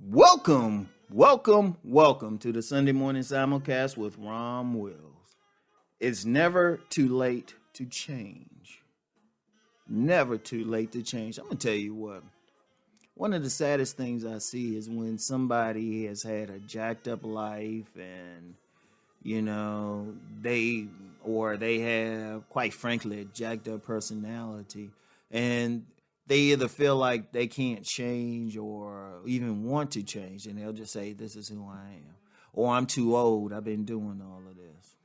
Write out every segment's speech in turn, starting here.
Welcome to the Sunday morning simulcast with Rom Wills. It's never too late to change. Never too late to change. I'm going to tell you what. One of the saddest things I see is when somebody has had a jacked up life and, they have, quite frankly, a jacked up personality. And they either feel like they can't change or even want to change, and they'll just say, "This is who I am," or "I'm too old. I've been doing all of this."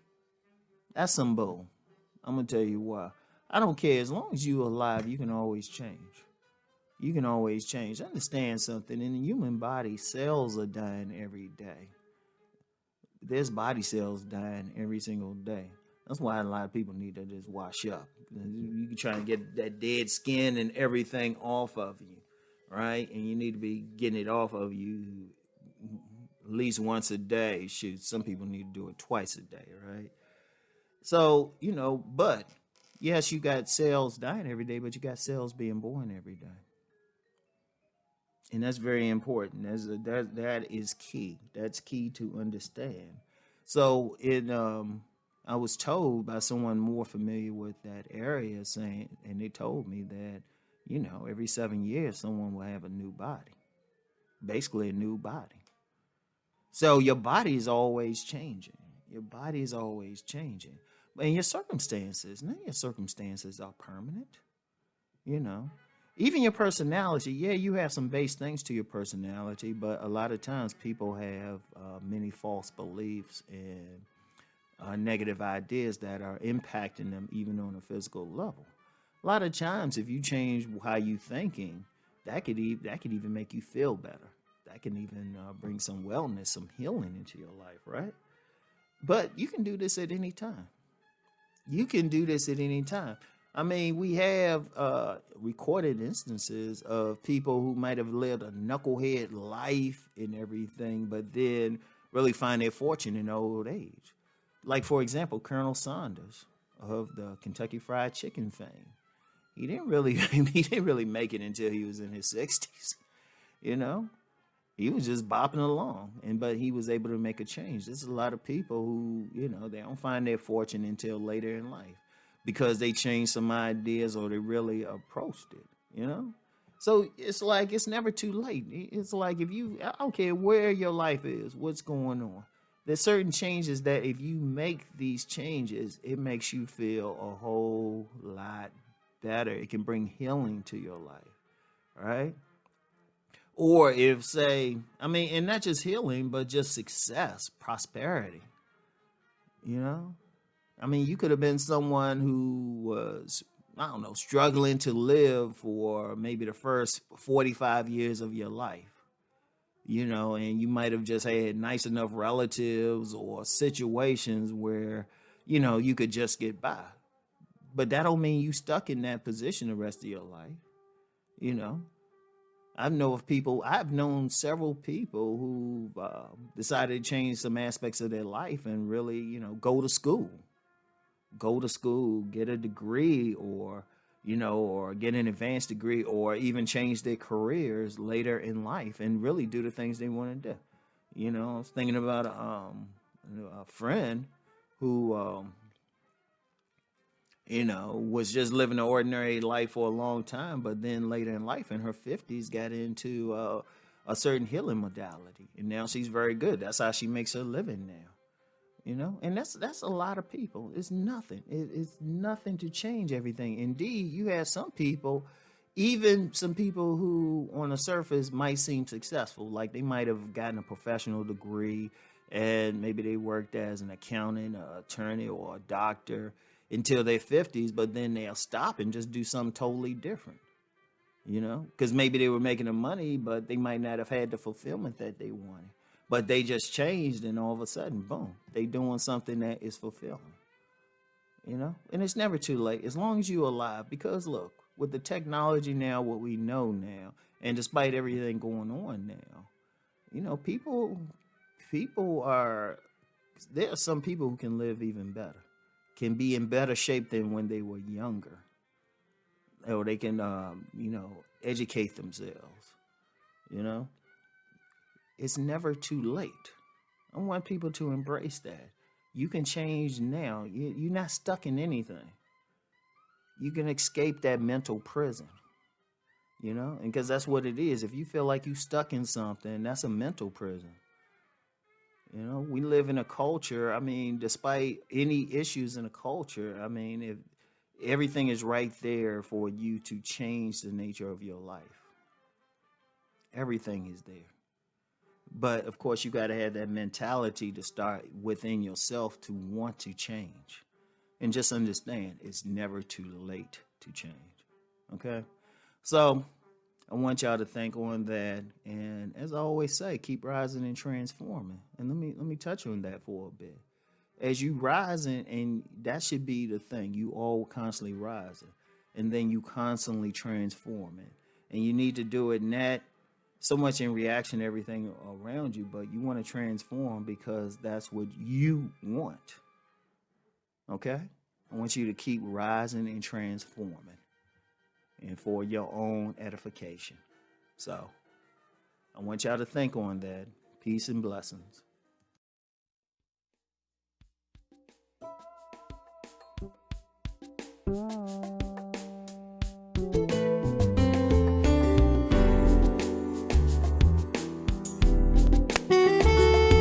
That's some bull. I'm gonna tell you why. I don't care. As long as you're alive, you can always change. You can always change. Understand something. In the human body, cells are dying every day. There's body cells dying every single day. That's why a lot of people need to just wash up. You can try and get that dead skin and everything off of you, right? And you need to be getting it off of you at least once a day. Shoot, some people need to do it twice a day, right? So, but yes, you got cells dying every day, but you got cells being born every day. And that's very important. That is key. That's key to understand. So I was told by someone more familiar with that area and they told me that, every 7 years someone will have a new body, basically a new body. So your body is always changing. Your body is always changing. And your circumstances, none of your circumstances are permanent, Even your personality, yeah, you have some base things to your personality, but a lot of times people have many false beliefs and negative ideas that are impacting them even on a physical level. A lot of times, if you change how you thinking, that could even make you feel better. That can even bring some wellness, some healing into your life, right? But you can do this at any time. You can do this at any time. I mean, we have recorded instances of people who might have lived a knucklehead life and everything, but then really find their fortune in old age. Like, for example, Colonel Sanders of the Kentucky Fried Chicken fame. He didn't really make it until he was in his 60s. He was just bopping along, but he was able to make a change. There's a lot of people who, they don't find their fortune until later in life, because they changed some ideas or they really approached it, So it's like, it's never too late. It's like, I don't care where your life is, what's going on. There's certain changes that if you make these changes, it makes you feel a whole lot better. It can bring healing to your life, right? Or and not just healing, but just success, prosperity, you could have been someone who was, struggling to live for maybe the first 45 years of your life, and you might have just had nice enough relatives or situations where, you could just get by. But that don't mean you stuck in that position the rest of your life, I've known several people who decided to change some aspects of their life and really, go to school, get a degree or get an advanced degree or even change their careers later in life and really do the things they want to do. I was thinking about a friend who, was just living an ordinary life for a long time, but then later in life in her 50s got into a certain healing modality. And now she's very good. That's how she makes her living now. And that's a lot of people. It's nothing. It's nothing to change everything. Indeed, you have some people, even some people who on the surface might seem successful, like they might have gotten a professional degree and maybe they worked as an accountant, an attorney, or a doctor until their 50s, but then they'll stop and just do something totally different, because maybe they were making the money, but they might not have had the fulfillment that they wanted. But they just changed, and all of a sudden, boom, they doing something that is fulfilling, And it's never too late, as long as you're alive. Because look, with the technology now, what we know now, and despite everything going on now, people there are some people who can live even better, can be in better shape than when they were younger, or they can, educate themselves, It's never too late. I want people to embrace that. You can change now. You're not stuck in anything. You can escape that mental prison, and because that's what it is. If you feel like you're stuck in something, that's a mental prison. We live in a culture. I mean, despite any issues in the culture, I mean, if everything is right there for you to change the nature of your life, everything is there. But of course, you got to have that mentality to start within yourself to want to change. And just understand, it's never too late to change. Okay? So I want y'all to think on that. And as I always say, keep rising and transforming. And let me touch on that for a bit. As you rising, and that should be the thing, you all constantly rising. And then you constantly transforming. And you need to do it not so much in reaction to everything around you, but you want to transform because that's what you want. Okay? I want you to keep rising and transforming and for your own edification. So I want y'all to think on that. Peace and blessings.